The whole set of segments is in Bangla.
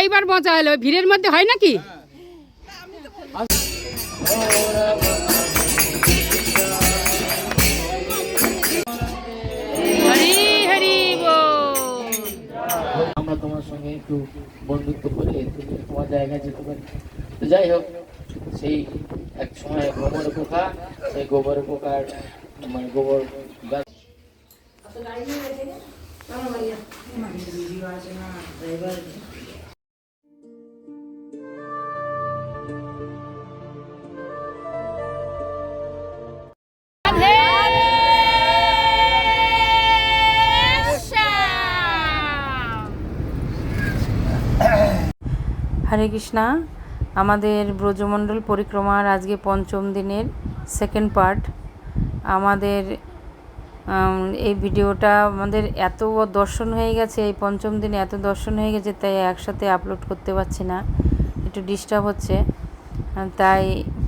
এইবার মজা হলো, ভিড়ের মধ্যে হয় নাকি? হরি হরি বল। আমরা তোমার সঙ্গে একটু বন্ধুত্ব করে তুমি তোমার জায়গায় যেতে পারি। তো যাই হোক, সেই এক সময় গোবর পোকা, সেই গোবর পোকার মানে গোবর গাছ হরে কৃষ্ণা। আমাদের ব্রজমণ্ডল পরিক্রমার আজকে পঞ্চম দিনের সেকেন্ড পার্ট। আমাদের এই ভিডিওটা আমাদের এত দর্শন হয়ে গেছে, এই পঞ্চম দিনে এত দর্শন হয়ে গেছে, তাই একসাথে আপলোড করতে পারছি না, একটু ডিস্টার্ব হচ্ছে। তাই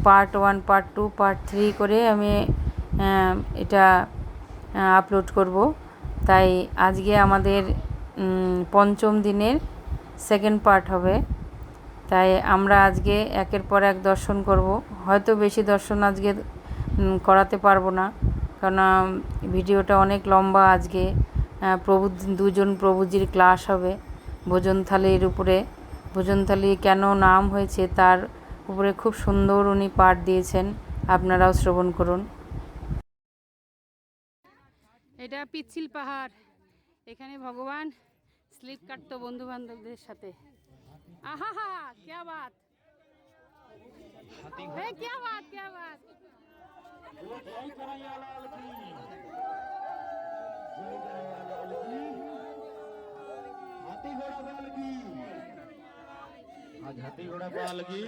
পার্ট 1, পার্ট 2, পার্ট 3 করে আমি এটা আপলোড করব। তাই আজকে আমাদের পঞ্চম দিনের সেকেন্ড পার্ট হবে। তাই আমরা আজকে একের পর এক দর্শন করব। হয়তো বেশি দর্শন আজকে করাতে পারবো না, কারণ ভিডিওটা অনেক লম্বা। আজকে দুজন প্রভুজির ক্লাস হবে ভোজন থালির উপরে। ভোজন থালি কেন নাম হয়েছে তার উপরে খুব সুন্দর উনি পাঠ দিয়েছেন, আপনারাও শ্রবণ করুন। এটা পিচ্ছিল পাহাড়, এখানে ভগবান স্লিপ কাটতো বন্ধু বান্ধবদের সাথে। আহা হা, क्या बात, क्या बात, क्या बात। हाथी घोड़ा बाल की, आज हाथी घोड़ा बाल की,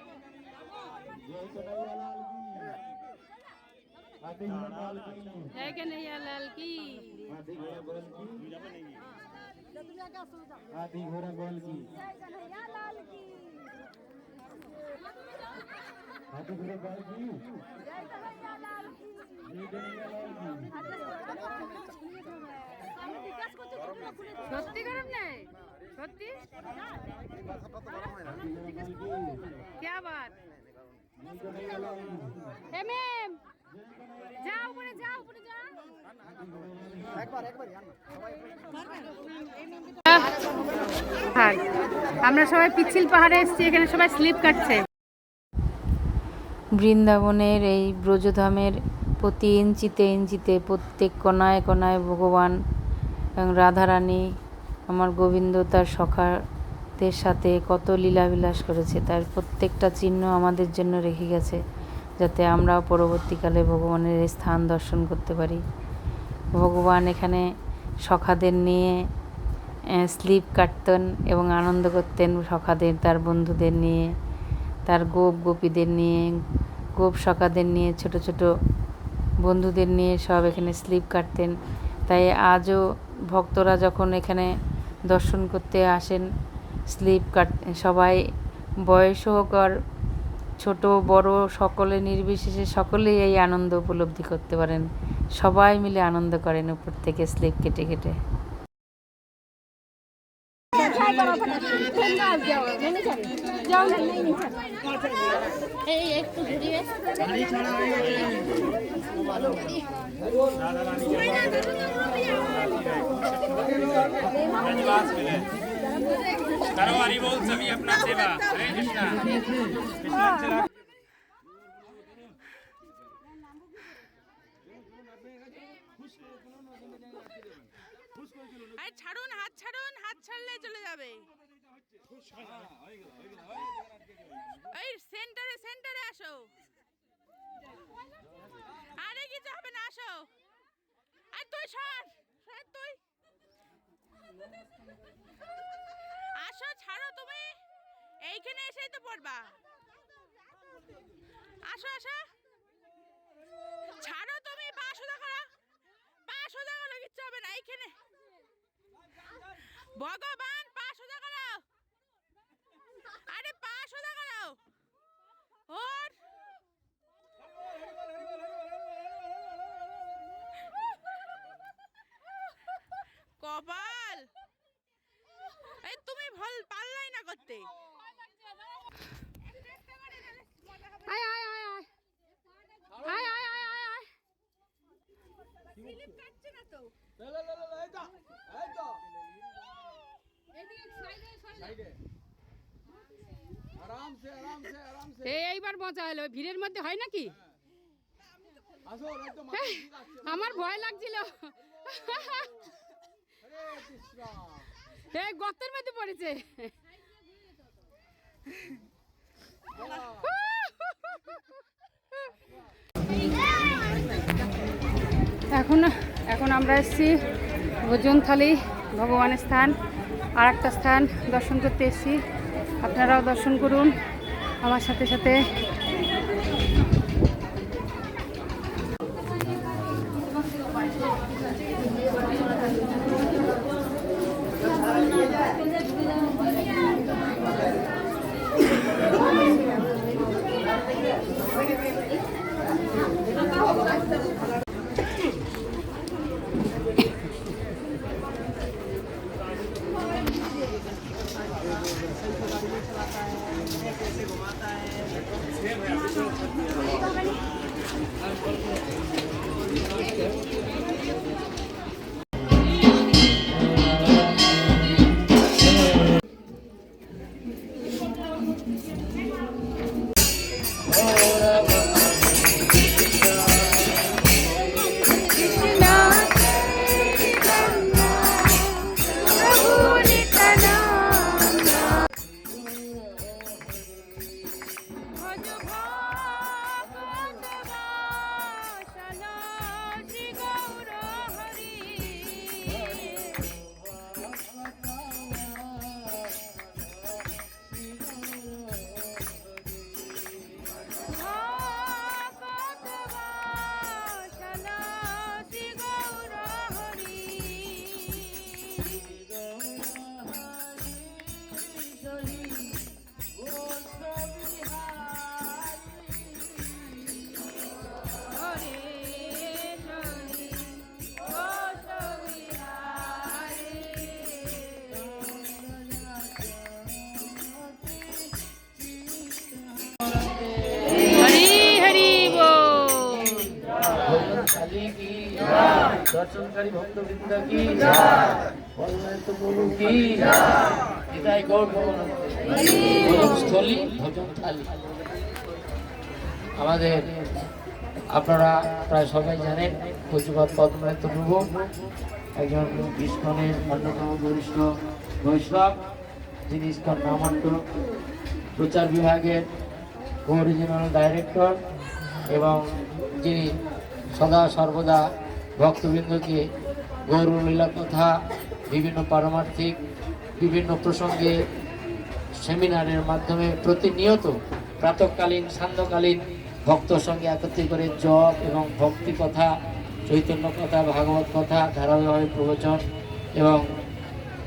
जय कन्हैया लाल की, हाथी घोड़ा बाल की, जय कन्हैया लाल की, हाथी घोड़ा बाल की, हाथी घोड़ा बाल की, हाथी घोड़ा बाल की, जय कन्हैया लाल की, जय कन्हैया लाल की। সত্যি গরম নেই, সত্যি क्या बात। এমএম যাও উপরে, যাও উপরে, যাও একবার আমরা সবাই পিচ্ছিল পাহাড়ে এসেছি, এখানে সবাই স্লিপ কাটছে। বৃন্দাবনের এই ব্রজধামের প্রতি ইঞ্চিতে ইঞ্চিতে, প্রত্যেক কোনায় কোনায় ভগবান এবং রাধারানী, আমার গোবিন্দ তার সখাদের সাথে কত লীলাবিলাস করেছে, তার প্রত্যেকটা চিহ্ন আমাদের জন্য রেখে গেছে, যাতে আমরাও পরবর্তীকালে ভগবানের এই স্থান দর্শন করতে পারি। ভগবান এখানে সখাদের নিয়ে স্লিপ কাটতেন এবং আনন্দ করতেন, সখাদের, তার বন্ধুদের নিয়ে, তার গোপীদের নিয়ে, গোপ সখাদের নিয়ে, ছোট ছোট বন্ধুদের নিয়ে সব এখানে স্লিপ কাটতেন। তাই আজও ভক্তরা যখন এখানে দর্শন করতে আসেন, স্লিপ সবাই, বয়স হোক আর ছোট বড় সকলে নির্বিশেষে সকলেই এই আনন্দ উপলব্ধি করতে পারেন। সবাই মিলে আনন্দ করেন উপর থেকে স্লিপ কেটে কেটে। कारोबारी बोल सभी अपना सेवा। हरे कृष्णा कृष्णा। আরে ছাড়ুন, হাত ছাড়ুন, হাত ছাড়লে চলে যাবে। এই সেন্টারে, সেন্টারে আসো। আরে কিছু হবে না, আসো। আর তুই সর, তুই আসো, ছাড়ো তুমি, এইখানে এসেই তো পড়বা। আসো আসো, ছাড়ো তুমি, পা সোজা করো, পা সোজা করো, কিচ্ছু হবে না এইখানে। ভগবান, পা সোজা করো, আরে পা সোজা করো। ওর করতে। আয় আয় আয় আয় আয় আয় আয় আয় আয় স্লিপ কাটছে না তো। এইবার মজা হলো, ভিড়ের মধ্যে হয় নাকি? আমার ভয় লাগছিল, এই গর্তের মধ্যে পড়েছে। এখন আমরা এসেছি ভোজন থালি ভগবানের স্থান, আর একটা স্থান দর্শন করতে এসেছি। আপনারাও দর্শন করুন আমার সাথে সাথে। দর্শনকারী ভক্তবৃন্দ কি বলনাথ প্রভু কি এটাই গৌর ভজনস্থলী ভজন থালি। আমাদের আপনারা প্রায় সবাই জানেন পূজ্যপাদ পদ্মনাথ প্রভু একজন ইস্কনের অন্যতম বরিষ্ঠ বৈষ্ণব, যিনি ইস্কন নামণ্ড প্রচার বিভাগের অরিজিনাল ডাইরেক্টর এবং যিনি সদা সর্বদা ভক্তবৃন্দকে গৌরলীলা কথা, বিভিন্ন পারমার্থিক বিভিন্ন প্রসঙ্গে সেমিনারের মাধ্যমে প্রতিনিয়ত প্রাতঃকালীন সান্ধ্যকালীন ভক্ত সঙ্গে একত্রিত করে জপ এবং ভক্তি কথা, চৈতন্য কথা, ভাগবত কথা ধারাবাহিকভাবে প্রবচন এবং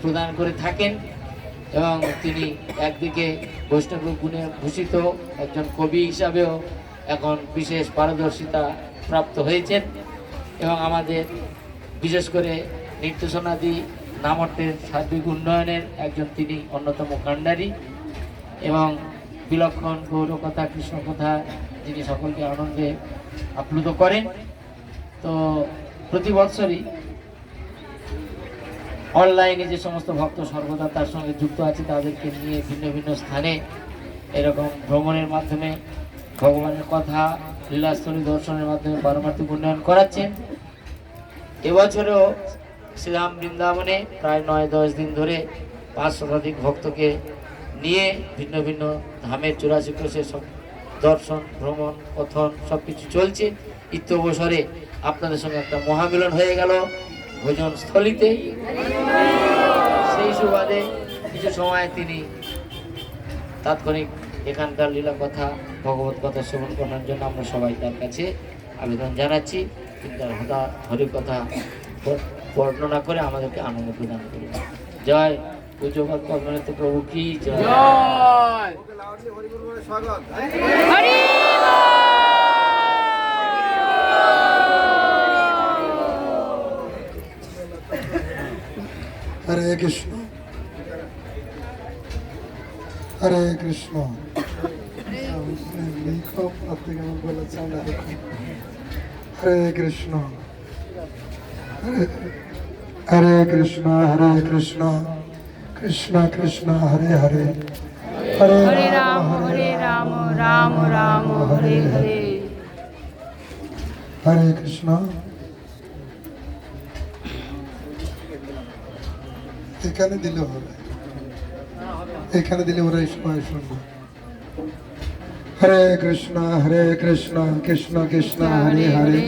প্রদান করে থাকেন। এবং তিনি একদিকে বৈষ্ণব গুণে ভূষিত একজন কবি হিসাবেও এখন বিশেষ পারদর্শিতা প্রাপ্ত হয়েছেন এবং আমাদের বিশেষ করে নির্দেশনাদি নামটের সার্বিক উন্নয়নের একজন তিনি অন্যতম কাণ্ডারী এবং বিলক্ষণ গৌরকথা কৃষ্ণকথা যিনি সকলকে আনন্দে আপ্লুত করেন। তো প্রতি বৎসরই অনলাইনে যে সমস্ত ভক্ত সর্বদা তার সঙ্গে যুক্ত আছে তাদেরকে নিয়ে ভিন্ন ভিন্ন স্থানে এরকম ভ্রমণের মাধ্যমে ভগবানের কথা লীলাস্থলী দর্শনের মাধ্যমে পারমার্থিক উন্নয়ন করাচ্ছেন। এবছরেও শ্রীরাম বৃন্দাবনে প্রায় 9-10 দিন ধরে 5 শতাধিক ভক্তকে নিয়ে ভিন্ন ভিন্ন ধামের 84 কোষের দর্শন ভ্রমণ কথন সব কিছু চলছে। অবসরে আপনাদের সঙ্গে একটা মহামিলন হয়ে গেল ভোজন স্থলিতে। সেই সুবাদে কিছু সময় তিনি তাৎক্ষণিক এখানকার লীলা কথা ভগবত কথা শ্রবণ করার জন্য আমরা সবাই তার কাছে আবেদন জানাচ্ছি। তিনি তার হরি কথা বর্ণনা করে আমাদেরকে আনন্দ প্রদান করুন। জয় পূজ্যপাদ পদ্মনাথ প্রভু কি জয়। হরে কৃষ্ণ। হরে কৃষ্ণ। লিখো আপনি কেমন বলেছেন আমরা দেখুন। হরে কৃষ্ণ হরে কৃষ্ণ হরে কৃষ্ণ কৃষ্ণ কৃষ্ণ হরে হরে হরে হরে রাম রাম হরে রাম রাম রাম হরে হরে। হরে কৃষ্ণ। এখানে দিলে হবে, এখানে দিলে ওরাই সবাই শুনবে। হরে কৃষ্ণ কৃষ্ণ কৃষ্ণ হরে হরে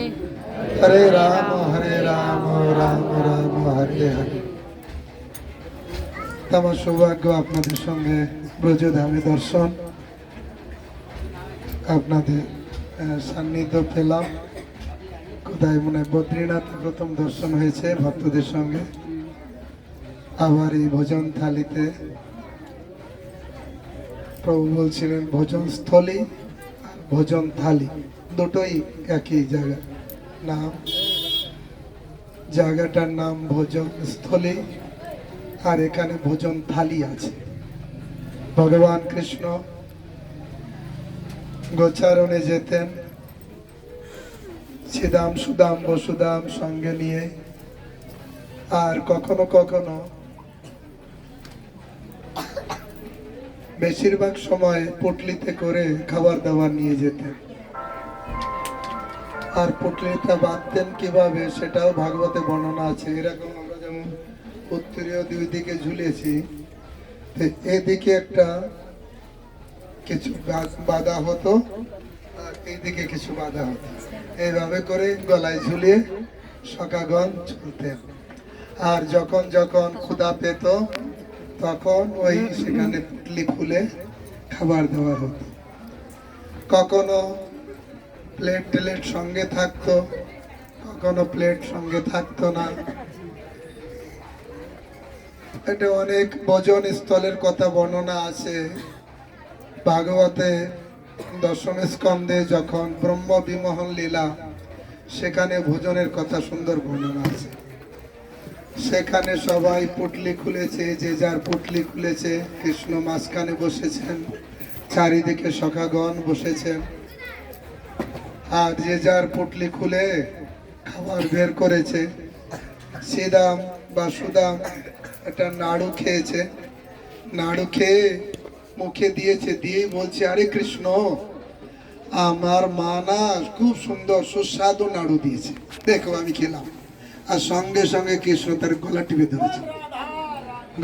হরে রাম রাম রাম হরে হরে। আমার সৌভাগ্য আপনাদের সঙ্গে ব্রজধামে দর্শন, আপনাদের সান্নিধ্য পেলাম। কোথায় মনে হয় বদ্রীনাথ প্রথম দর্শন হয়েছে ভক্তদের সঙ্গে। আবার এই ভোজন থালিতে প্রভু বলছিলেন ভোজন স্থলী আর ভোজন থালি দুটোই একই জায়গা নাম। জায়গাটার নাম ভোজন স্থলী আর এখানে ভোজন থালি আছে। ভগবান কৃষ্ণ গোচারণে যেতেন ছিদাম সুদাম বসুদাম সঙ্গে নিয়ে, আর কখনো কখনো বেশিরভাগ সময় পুটলিতে করে খাবার দাবার নিয়ে যেতেন। আর পুটলিটা বাঁধতেন কিভাবে সেটাও ভাগবতে বর্ণনা আছে। এরকম আমরা যেমন উত্তরীয় দুই দিকে ঝুলেছি, এদিকে একটা কিছু বাঁধা হতো আর এইদিকে কিছু বাঁধা হতো। এইভাবে করে গলায় ঝুলিয়ে সখাগণ চলতেন। আর যখন যখন ক্ষুধা পেত তখন ওই সেখানে পুটলি খুলে খাবার দেওয়া হতো। কখনো প্লেট টেলেট সঙ্গে থাকতো, কখনো প্লেট সঙ্গে থাকতো না। এটা অনেক ভোজন স্থলের কথা বর্ণনা আছে ভাগবতে। দশম স্কন্ধে যখন ব্রহ্ম বিমোহন লীলা, সেখানে ভোজনের কথা সুন্দর বর্ণনা আছে। সেখানে সবাই পুটলি খুলেছে, যে যার পুটলি খুলেছে। কৃষ্ণ মাঝখানে বসেছেন, চারিদিকে সখাগণ বসেছেন। আর যে যার পুটলি খুলে খাবার বের করেছে। শ্রীদাম বা সুদাম একটা নাড়ু খেয়েছে, নাড়ু খেয়ে মুখে দিয়েছে, দিয়েই বলছে আরে কৃষ্ণ আমার মা না খুব সুন্দর সুস্বাদু নাড়ু দিয়েছে, দেখো আমি খেলাম। আর সঙ্গে সঙ্গে কৃষ্ণ তার গলা টিপে ধরেছে।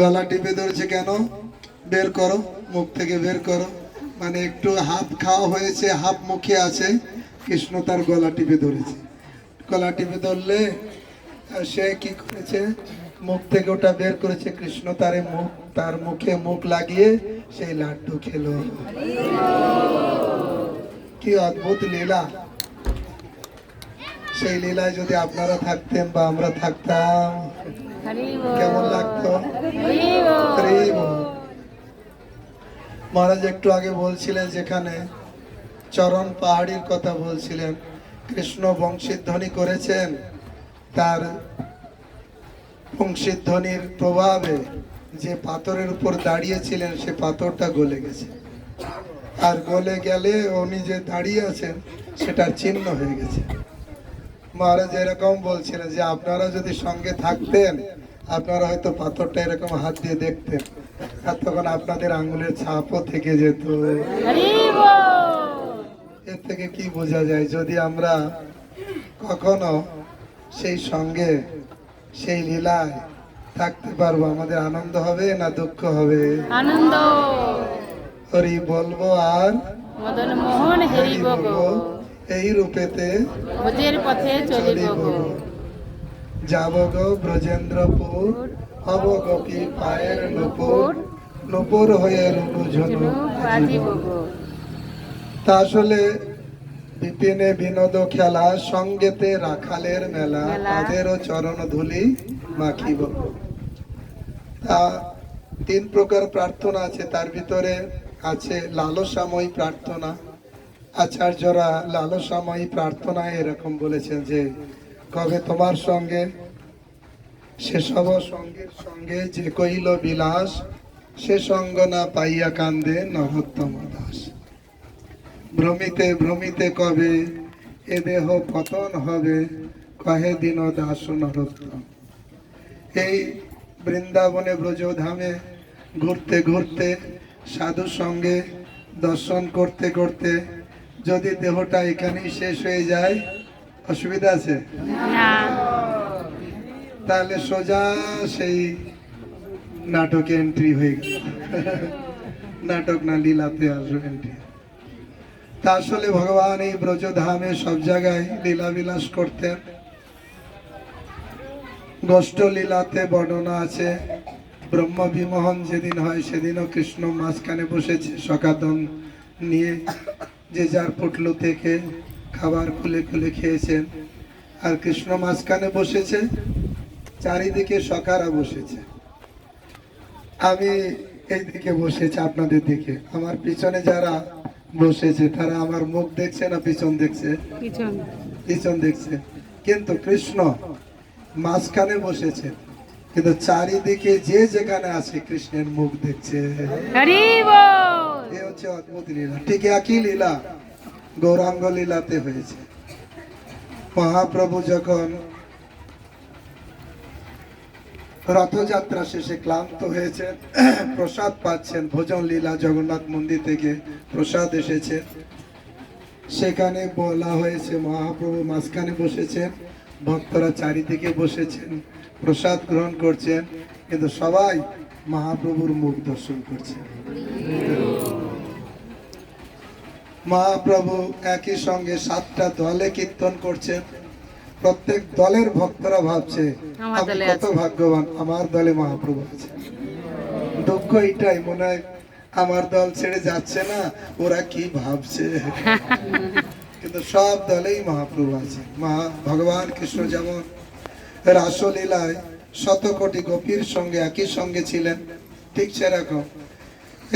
গলা টিপে ধরেছে কেন? বের করো, মুখ থেকে বের করো। মানে একটু হাফ খাওয়া হয়েছে, হাফ মুখে আছে, কৃষ্ণ তার গলা টিপে ধরেছে। গলা টিপে ধরলে সে কি করেছে, মুখ থেকে ওটা বের করেছে। কৃষ্ণ তার মুখে মুখ লাগিয়ে সেই লাড্ডু খেলো। কি অদ্ভুত লীলা! সেই লীলায় যদি আপনারা থাকতেন বা আমরা থাকতাম কেমন লাগতো। মহারাজ একটু আগে বলছিলেন যেখানে চরণ পাহাড়ির কথা বলছিলেন, কৃষ্ণ বংশীধ্বনি করেছেন, তার বংশীধ্বনির প্রভাবে যে পাথরের উপর দাঁড়িয়েছিলেন সে পাথরটা গলে গেছে। আর গলে গেলে উনি যে দাঁড়িয়ে আছেন সেটার চিহ্ন হয়ে গেছে। মহারাজ এরকম বলছিলেন যে আপনারা যদি সঙ্গে থাকতেন আপনারা হয়তো পাথরটা এরকম হাত দিয়ে দেখতেন, আর তখন আপনাদের আঙ্গুলের ছাপও থেকে যেত। এর থেকে কি বোঝা যায়, যদি আমরা কখনো সেই সঙ্গে সেই লীলায় থাকতে পারবো আমাদের আনন্দ হবে না দুঃখ হবে? আনন্দ। হরি বলবো আর মদন মোহন হেরিব গো, এই রূপেতে ভোজের পথে চলিব গো। যাব গো ব্রজেন্দ্রপুর, হব গোপী পায়ের নুপুর, নুপুর হয়ে রুনু ঝুনু বাজিব গো। তা আসলে বিপিনে বিনোদ খেলা, সঙ্গেতে রাখালের মেলা, তাদেরও চরণ ধুলি মাখিব। তা 3 প্রকার প্রার্থনা আছে, তার ভিতরে আছে লালসাময়ী প্রার্থনা। আচার্যরা লালসাময়ী প্রার্থনায় এরকম বলেছেন যে কবে তোমার সঙ্গে সেসব সঙ্গের সঙ্গে যে কইল বিলাস, সে সঙ্গ না পাইয়া কান্দে নরোত্তম দাস। ভ্রমিতে ভ্রমিতে কবে এ দেহ পতন হবে, কহে দীন দাস নরোত্তম। এই বৃন্দাবনে ব্রজধামে ঘুরতে ঘুরতে সাধু সঙ্গে দর্শন করতে করতে যদি দেহটা এখানেই শেষ হয়ে যায়, অসুবিধা আছে? না। তাহলে সোজা সেই নাটকে এন্ট্রি হয়ে গেল। নাটক না, লীলাতে আসবে এন্ট্রি। তা আসলে ভগবান এই ব্রজধামে সব জায়গায় লীলা বিলাস করতেন। গোষ্ঠ লীলাতে বর্ণনা আছে, ব্রহ্ম বিমোহন যেদিন হয় সেদিনও কৃষ্ণ মাঝখানে বসেছে সকাদন নিয়ে, যে যার পুটলু থেকে খাবার খুলে খুলে খেয়েছেন। আর কৃষ্ণ মাঝখানে বসেছে, চারিদিকে সখারা বসেছে। আমি এই দিকে বসেছি আপনাদের দিকে, আমার পিছনে যারা বসেছে তারা আমার মুখ দেখছে না পিছন দেখছে? পিছন। পিছন দেখছে। কিন্তু কৃষ্ণ মাঝখানে বসেছে, কিন্তু চারিদিকে যে যেখানে আছে কৃষ্ণের মুখ দেখছে। হরি বল। এ হচ্ছে অদ্ভুত লীলা। ঠিক একই লীলা গৌরাঙ্গ লীলাতে হয়েছে। মহাপ্রভু যখন রথযাত্রা শেষে ক্লান্ত হয়েছেন, প্রসাদ পাচ্ছেন, ভোজন লীলা জগন্নাথ মন্দির থেকে প্রসাদ এসেছে, সেখানে বলা হয়েছে মহাপ্রভু মাঝখানে বসেছেন, ভক্তরা চারিদিকে বসেছেন, প্রসাদ গ্রহণ করছেন, কিন্তু সবাই মহাপ্রভুর মুখ দর্শন করছেন। মহাপ্রভু একই সঙ্গে 7টা দলে কীর্তন করছেন। প্রত্যেক দলের ভক্তরা ভাবছে আমার আমি দলে কত আছে। ভাগ্যবান, আমার দলে মহাপ্রভু আছে। দুঃখ এটাই, মনে হয় আমার দল ছেড়ে যাচ্ছে না, ওরা কি ভাবছে। কিন্তু সব দলেই মহাপ্রভু আছে। ভগবান কৃষ্ণ যেমন রাসলীলায় 100 কোটি গোপীর সঙ্গে একই সঙ্গে ছিলেন, ঠিক সেরকম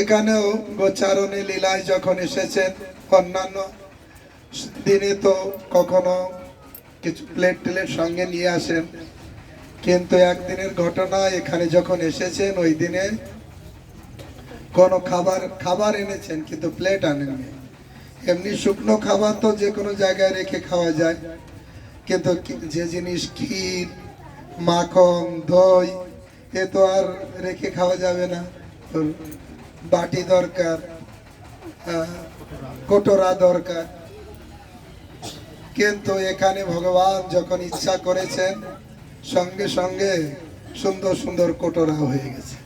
এখানেও গোচারণে লীলায় যখন এসেছেন, অন্যান্য দিনে তো কখনো কিছু প্লেট টেলের সঙ্গে নিয়ে আসেন, কিন্তু একদিনের ঘটনা, এখানে যখন এসেছেন ওই দিনে কোনো খাবার এনেছেন কিন্তু প্লেট আনেননি। এমনি শুকনো খাবার তো যে কোনো জায়গায় রেখে খাওয়া যায়, কিন্তু যে জিনিস ক্ষীর, মাখন, দই, এ তো আর রেখে খাওয়া যাবে না, বাটি দরকার, কটোরা দরকার। কিন্তু এখানে ভগবান যখন ইচ্ছা করেছেন, সঙ্গে সঙ্গে সুন্দর সুন্দর কটোরা হয়ে গেছে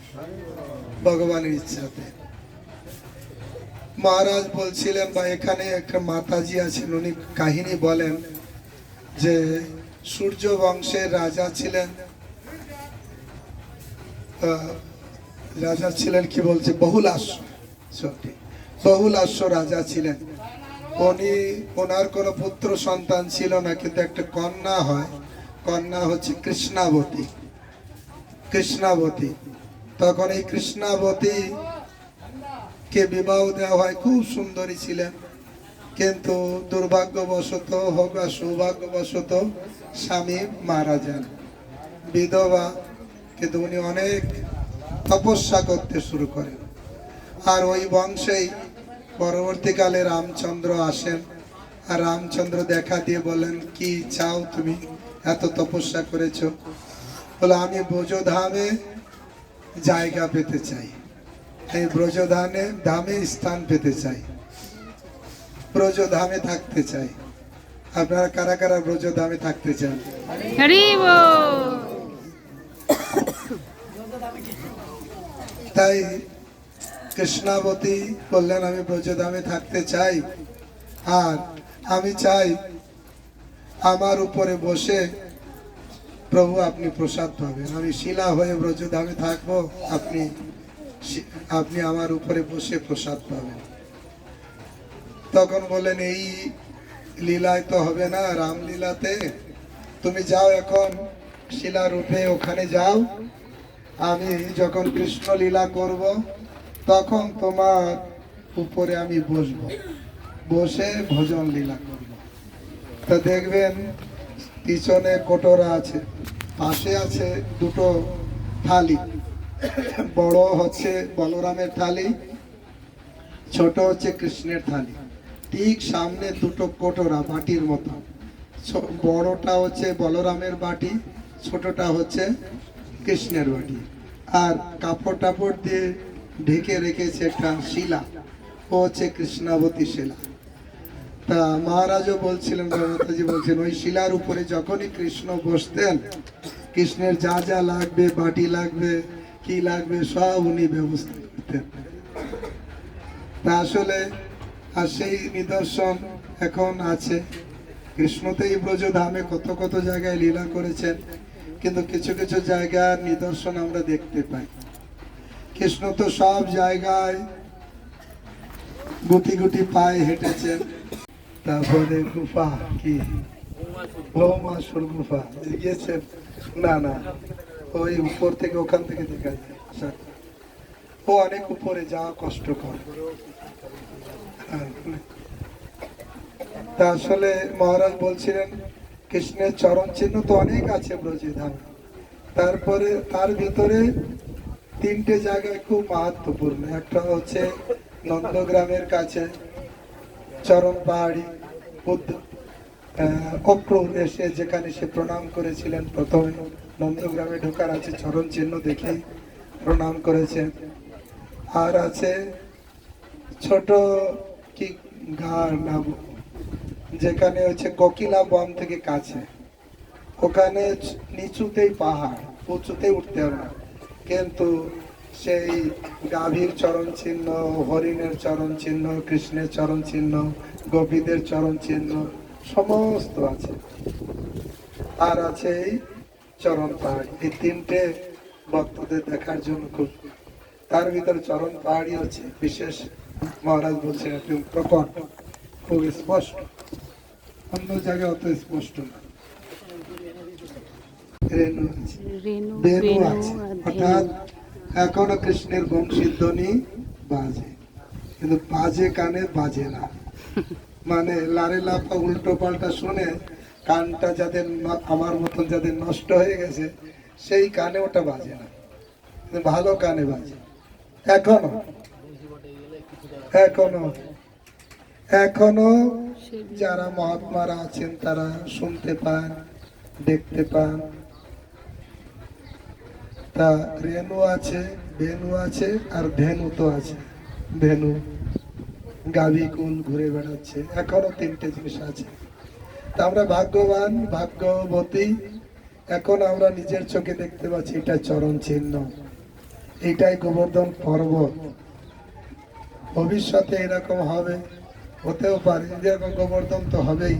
ভগবানের ইচ্ছাতে। মহারাজ বলছিলেন, বা এখানে একটা মাতাজি আছেন, উনি কাহিনী বলেন যে সূর্য বংশের রাজা ছিলেন, কি বলছে, বহুলাশ্ব রাজা ছিলেন। ওনার কোনো পুত্র সন্তান ছিল না, কিন্তু একটা কন্যা হয়, কন্যা হচ্ছে কৃষ্ণাবতী। তখন এই কৃষ্ণাবতী কে বিবাহ দেওয়া হয়, খুব সুন্দরী ছিলেন, কিন্তু দুর্ভাগ্যবশত হোক বা সৌভাগ্যবশত স্বামী মারা যান, বিধবা। কিন্তু উনি অনেক তপস্যা করতে শুরু করেন। আর ওই বংশেই পরবর্তীকালে রামচন্দ্র আসেন, আর রামচন্দ্র দেখা দিয়ে বলেন, কি চাও তুমি, এত তপস্যা করেছো? বলে, আমি ব্রজধামে জায়গা পেতে চাই, এই ব্রজধামে স্থান পেতে চাই, ব্রজধামে থাকতে চাই। আপনারা কারা কারা ব্রজধামে থাকতে চান? হরি বল। তাই কৃষ্ণাবতী বললেন, আমি ব্রজধামে থাকতে চাই, আর আমি চাই আমার উপরে বসে প্রভু আপনি প্রসাদ পাবেন, আমি শিলা হয়ে ব্রজধামে থাকবো, আপনি আমার উপরে বসে প্রসাদ পাবেন। তখন বলেন, এই লীলায় তো হবে না, রামলীলাতে তুমি যাও, এখন শিলা রূপে ওখানে যাও, আমি যখন কৃষ্ণ লীলা করব তখন তোমার উপরে আমি বসবো, বসে ভজন লীলা করব। তা দেখবেন পিছনে কটোরা আছে, পাশে আছে দুটো থালি, বড় হচ্ছে বলরামের থালি, ছোট হচ্ছে কৃষ্ণের থালি। ঠিক সামনে দুটো কোটরা বাটির মতো, বড়টা হচ্ছে বলরামের বাটি, ছোটটা হচ্ছে কৃষ্ণের বাটি। আর কাপড় টাপড় দিয়ে ঢেকে রেখেছে একটা শিলা, ও হচ্ছে কৃষ্ণাবতী শিলা। তা মহারাজও বলছিলেন, মাতাজি বলছেন, ওই শিলার উপরে যখনই কৃষ্ণ বসতেন, কৃষ্ণের যা যা লাগবে, বাটি লাগবে, কি লাগবে, সব উনি ব্যবস্থা করতেন। তা আসলে আর সেই নিদর্শন এখন আছে। কৃষ্ণ তো এই ব্রজধামে কত কত জায়গায় লীলা করেছেন, কিন্তু কিছু কিছু জায়গার নিদর্শন আমরা দেখতে পাই। কৃষ্ণ তো সব জায়গায় গুটি গুটি পায়ে হেঁটেছেন। তারপরে গুফা কি ভৌমাসুর গুফা গিয়েছেন? না না, ওই উপর থেকে, ওখান থেকে দেখা যায়। ও অনেক উপরে যাওয়া কষ্টকর। তা আসলে মহারাজ বলছিলেন কৃষ্ণের চরণ চিহ্ন তো অনেক আছে ব্রজে ধাম। তারপরে তার ভিতরে তিনটে জায়গায় খুব মাহাত্ম্যপূর্ণ। একটা হচ্ছে নন্দগ্রামের কাছে চরণ পাহাড়ি, অক্রুর এসে যেখানে সে প্রণাম করেছিলেন প্রথমে। নন্দগ্রামে ঢোকার আছে চরণ চিহ্ন দেখে প্রণাম করেছেন। আর আছে ছোট কি গার নাম, যেখানে হচ্ছে কোকিলা বন থেকে কাছে, ওখানে নিচুতেই পাহাড়, উঁচুতেই উঠতে হবে না, কিন্তু সেই গাভীর চরণ চিহ্ন, হরিণের চরণ চিহ্ন, কৃষ্ণের চরণ চিহ্ন, গোপীদের চরণ চিহ্ন সমস্ত আছে। আর আছে এই চরণ পাহাড়ি। এই তিনটে ভক্তদের দেখার জন্য খুব, তার ভিতরে চরণ পাহাড়ি হচ্ছে বিশেষ। মহারাজ বলছেন একটু প্রকট, খুব স্পষ্ট, অন্য জায়গায় অত স্পষ্ট না। রেণু আছে, বেনু আছে, অর্থাৎ এখনো কৃষ্ণের বংশীধ্বনি বাজে, কিন্তু বাজে কানে বাজে না। মানে লারে লাফা উল্টো পাল্টা শুনে কানটা যাদের আমার মতন যাদের নষ্ট হয়ে গেছে, সেই কানে ওটা বাজে না, কিন্তু ভালো কানে বাজে এখনো। এখনো এখনো যারা মহাত্মারা আছেন তারা শুনতে পান, দেখতে পান। তা রেণু আছে, বেনু আছে, আর ধেনু তো আছে। ধেনু গাভী কুল ঘুরে বেড়াচ্ছে, এখনো তিনটে জিনিস আছে। তা আমরা ভাগ্যবান, ভাগ্যবতী, এখন আমরা নিজের চোখে দেখতে পাচ্ছি এটা চরণ চিহ্ন, এটাই গোবর্ধন পর্বত। ভবিষ্যতে এরকম হবে, হতেও পারে যেরকম গোবর্ধন তো হবেই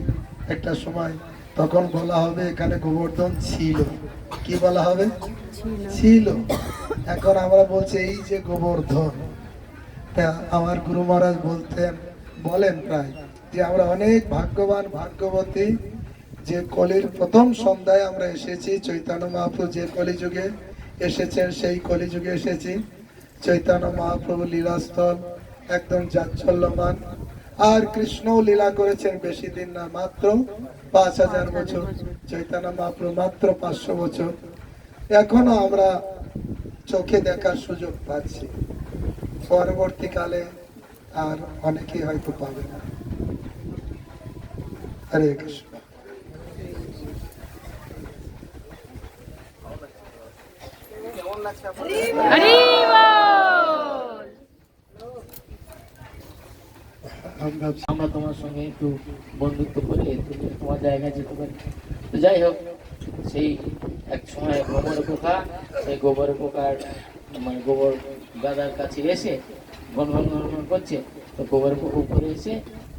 একটা সময়, তখন বলা হবে এখানে গোবর্ধন ছিল। কি বলা হবে? ছিল। এখন আমরা বলছি এই যে গোবর্ধন। তা আমার গুরু মহারাজ বলেন প্রায় যে আমরা অনেক ভাগ্যবান, ভাগ্যবতী, যে কলির প্রথম সন্ধ্যায় আমরা এসেছি। চৈতন্য মহাপ্রভু যে কলিযুগে এসেছেন সেই কলিযুগে এসেছি। চৈতন্য মহাপ্রভু লীলাস্থল একদম জাজ্জল্যমান। আর কৃষ্ণও লীলা করেছেন বেশি দিন না, মাত্র 5000 বছর। চৈতন্য মহাপ্রভু মাত্র 500 বছর। এখনো আমরা চোখে দেখার সুযোগ পাচ্ছি, পরবর্তীকালে আর অনেকেই হয়তো পাবে না। হরে কৃষ্ণ। হরি বল। আমরা তোমার সঙ্গে একটু বন্ধুত্ব করে তুমি তোমার জায়গায় যেতে পারি। তো যাই হোক, সেই এক সময় গোবর পোকা, সেই গোবর পোকার মানে গোবর গাদার কাছে এসে ঘন ঘন ঘন করছে। তো গোবর পোকা উপরে এসে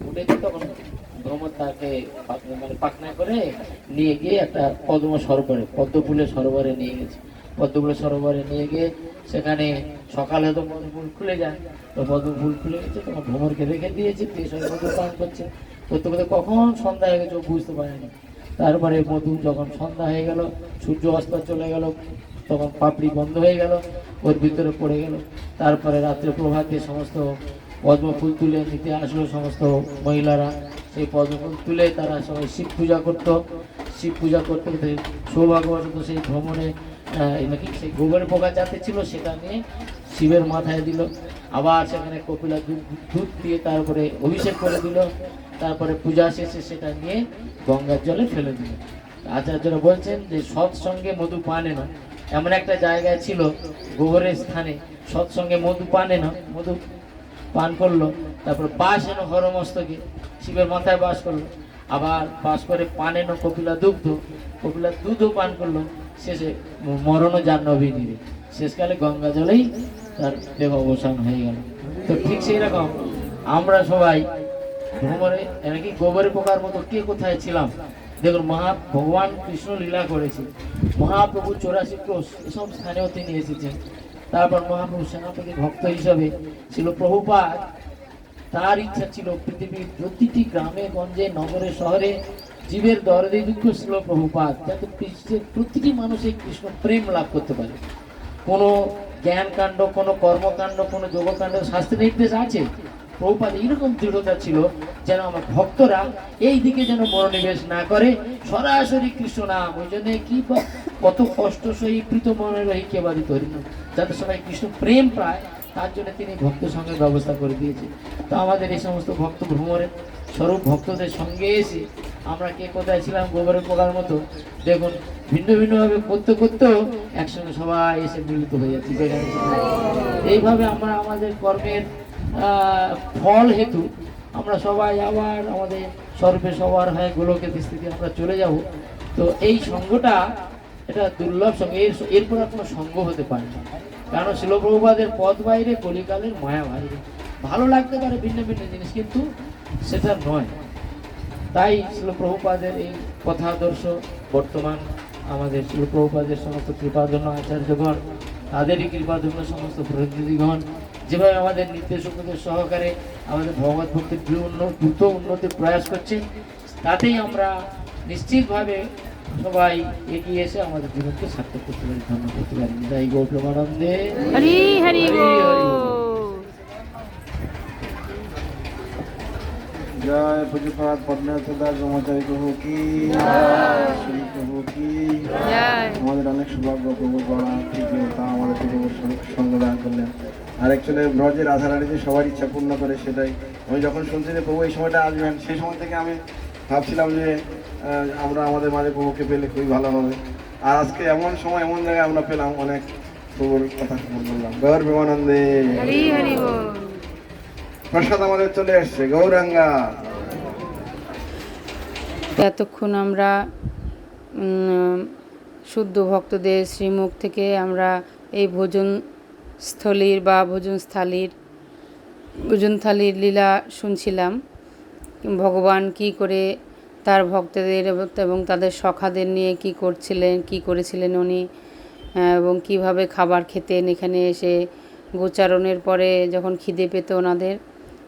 উঠেছে, তখন ভ্রমর তাকে মানে পাখনা করে নিয়ে গিয়ে একটা পদ্ম সরোবরে, পদ্ম ফুলের সরোবরে নিয়ে গেছে। পদ্ম ফুলের সরোবরে নিয়ে গিয়ে সেখানে সকালে তো পদ্ম ফুল খুলে যায়, তো পদ্ম ফুল খুলে গেছে, তখন ভ্রমরকে রেখে দিয়েছে, দিয়ে সবাই মধু পান করছে। করতে করতে কখন সন্ধ্যা হয়ে গেছে ও বুঝতে পারেনি। তারপরে মধু যখন সন্ধ্যা হয়ে গেল, সূর্য অস্ত চলে গেল, তখন পাপড়ি বন্ধ হয়ে গেল, ওর ভিতরে পড়ে গেল। তারপরে রাত্রে প্রভাতে সমস্ত পদ্ম ফুল তুলে নিতে আসলো সমস্ত মহিলারা। সেই পদ্ম ফুল তুলে তারা সবাই শিব পূজা করতো। শিব পূজা করতে করতে সৌভাগ্যবশত সেই ভ্রমণে নাকি সেই গোবরের পোকা যাতে ছিল সেটা নিয়ে শিবের মাথায় দিল, আবার সেখানে কপিলা দুধ দিয়ে তারপরে অভিষেক করে দিল, তারপরে পূজা শেষে সেটা নিয়ে গঙ্গার জলে ফেলে দিল। আচার্যরা বলছেন যে সৎসঙ্গে মধু পানে না, এমন একটা জায়গায় ছিল গোবরের স্থানে, সৎসঙ্গে মধু পানে না, মধু পান করলো, তারপর বাস এনো হরমস্তকে, শিবের মাথায় বাস করলো, আবার বাস করে পান এনো কপিলা দুধও পান করলো, শেষে মরণও জাহ্নবী নীড়ে, শেষকালে গঙ্গা জলেই তার দেহ অবসান হয়ে গেল। তো ঠিক সেই রকম আমরা সবাই ভ্রমণে নাকি গোবরের পোকার মতো কে কোথায় ছিলাম। দেখুন ভগবান কৃষ্ণ লীলা করেছে, মহাপ্রভু 84 ক্রোশ এসব স্থানেও তিনি এসেছেন। তারপর মহাপ্রভু সেনাপতি ভক্ত হিসাবে ছিল প্রভুপাদ, তার ইচ্ছা ছিল পৃথিবীর প্রতিটি গ্রামে গঞ্জে নগরে শহরে জীবের দরদে দুঃখ ছিল প্রভুপাদ, যাতে পৃথিবীর প্রতিটি মানুষ এই কৃষ্ণ প্রেম লাভ করতে পারে। কোনো জ্ঞান কাণ্ড, কোনো কর্মকাণ্ড, কোনো যোগকাণ্ড শাস্ত্র নির্দেশ আছে, প্রভুপাদ এইরকম দৃঢ়তা ছিল যেন আমার ভক্তরা এই দিকে যেন মনোনিবেশ না করে, সরাসরি কৃষ্ণ নাম, ওই জন্য কি কত কষ্ট সহি প্রীত মনের রহি কে বাদিত হরিনাম, যাতে সবাই কৃষ্ণ প্রেম পায়, তার জন্য তিনি ভক্ত সঙ্গে ব্যবস্থা করে দিয়েছে। তো আমাদের এই সমস্ত ভক্ত ভ্রমণের স্বরূপ ভক্তদের সঙ্গে এসে আমরা কে কোথায় ছিলাম গোবরের পোকার মতো, দেখুন ভিন্ন ভিন্নভাবে করতে করতেও একসঙ্গে সবাই এসে মিলিত হয়ে যাচ্ছি। এইভাবে আমরা আমাদের কর্মের ফল হেতু আমরা সবাই আবার আমাদের স্বরূপে সবার হয় গোলকের স্থিতি আমরা চলে যাব। তো এই সঙ্গটা এটা দুর্লভ সঙ্গ, এরপর আর কোনো সঙ্গ হতে পারে না, কারণ শিলপ্রভুপাদের পথ বাইরে, কলিকালের মায়া বাইরে। ভালো লাগতে পারে ভিন্ন ভিন্ন জিনিস, কিন্তু সেটা নয়। তাই শিলপ্রভুপাদের এই কথাদর্শ বর্তমান আমাদের শিলপ্রভুপাদের সমস্ত কৃপাধন্য আচার্যগণ, তাদেরই কৃপাধন্য সমস্ত প্রতিনিধিগণ যেভাবে আমাদের নির্দেশ উপদেশ সহকারে আমাদের ভগবত ভক্তির দ্রুত উন্নতির প্রয়াস করছে, তাতেই আমরা নিশ্চিতভাবে সবাই এগিয়ে এসে আমাদের জীবনকে সার্থক করতে পারি, ধন্য করতে পারি। তাই গৌপ্রমানন্দে হরি হরি জয় পুজোপাত পদ্মনাথদাস ব্রহ্মচারী প্রভু কি, শ্রী প্রভু কি। আমাদের অনেক সৌভাগ্য প্রভু গড়া থেকে তা আমাদের থেকে সঙ্গ দান করলেন। আর অ্যাকচুয়ালি ব্রজের রাধারানী যে সবার ইচ্ছা পূর্ণ করে, সেটাই আমি যখন শুনছি যে প্রভু এই সময়টা আসবেন, সেই সময় থেকে আমি ভাবছিলাম যে আমরা আমাদের মাঝে প্রভুকে পেলে খুবই ভালো হবে। আর আজকে এমন সময় এমন জায়গায় আমরা পেলাম, অনেক প্রভুর কথা বললাম। গৌর প্রেমানন্দে প্রসাদ আমাদের চলে এসছে, গৌরাঙ্গা। এতক্ষণ আমরা শুদ্ধ ভক্তদের শ্রীমুখ থেকে আমরা এই ভোজনস্থলীর বা ভোজনথালির লীলা শুনছিলাম। ভগবান কি করে তার ভক্তদের এবং তাদের সখাদের নিয়ে কি করেছিলেন উনি, এবং কিভাবে খাবার খেতেন এখানে এসে, গোচারণের পরে যখন খিদে পেত ওনাদের,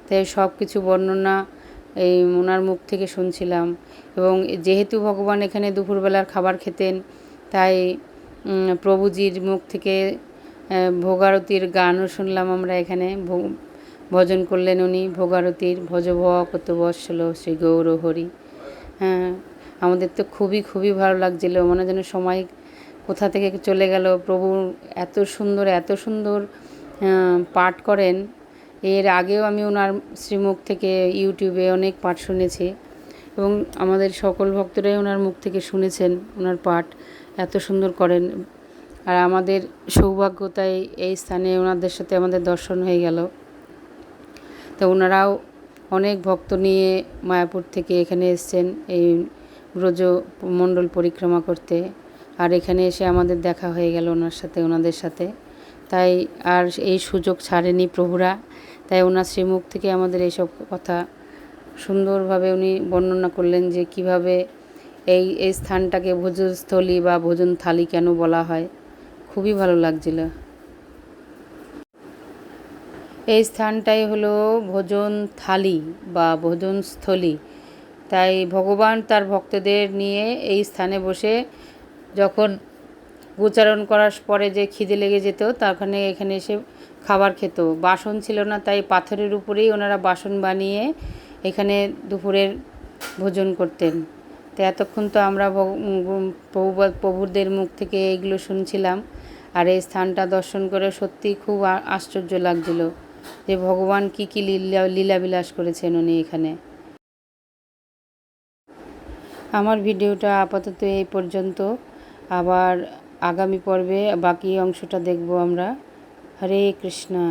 তাই সব কিছু বর্ণনা এই ওনার মুখ থেকে শুনছিলাম। এবং যেহেতু ভগবান এখানে দুপুরবেলার খাবার খেতেন, তাই প্রভুজির মুখ থেকে ভোগারতির গানও শুনলাম আমরা এখানে। ভজন করলেন উনি ভোগারতির, ভজভ কত বৎসল শ্রী গৌর হরি। হ্যাঁ, আমাদের তো খুবই খুবই ভালো লাগছিল, মনে যেন সময় কোথা থেকে চলে গেল। প্রভু এত সুন্দর পাঠ করেন। এর আগেও আমি ওনার শ্রীমুখ থেকে ইউটিউবে অনেক পাঠ শুনেছি, এবং আমাদের সকল ভক্তরাই ওনার মুখ থেকে শুনেছেন ওনার পাঠ, এত সুন্দর করেন। আর আমাদের সৌভাগ্য, তাই এই স্থানে ওনাদের সাথে আমাদের দর্শন হয়ে গেল। তো ওনারাও অনেক ভক্ত নিয়ে মায়াপুর থেকে এখানে এসছেন এই ব্রজ মণ্ডল পরিক্রমা করতে, আর এখানে এসে আমাদের দেখা হয়ে গেল ওনাদের সাথে। তাই আর এই সুযোগ ছাড়েনি প্রভুরা, তাই ওনার শ্রীমুখ থেকে আমাদের এইসব কথা সুন্দরভাবে উনি বর্ণনা করলেন যে কিভাবে এই স্থানটাকে ভোজনস্থলী বা ভোজন থালি কেন বলা হয়। খুবই ভালো লাগছিল। এই স্থানটাই হলো ভোজন থালি বা ভোজনস্থলী। তাই ভগবান তার ভক্তদের নিয়ে এই স্থানে বসে যখন গোচারণ করার পরে যে খিদে লেগে যেত, এখানে এসে খাবার খেত। বাসন ছিল না, তাই পাথরের উপরেই ওনারা বাসন বানিয়ে এখানে দুপুরের ভোজন করতেন। তো এতক্ষণ তো আমরা প্রভুদের মুখ থেকে এগুলো শুনছিলাম, আর এই স্থানটা দর্শন করে সত্যিই খুব আশ্চর্য লাগছিল যে ভগবান কি কি লীলাবিলাস করেছেন উনি এখানে। আমার ভিডিওটা আপাতত এই পর্যন্ত, আবার আগামী পর্বে বাকি অংশটা দেখব আমরা। হরে কৃষ্ণা।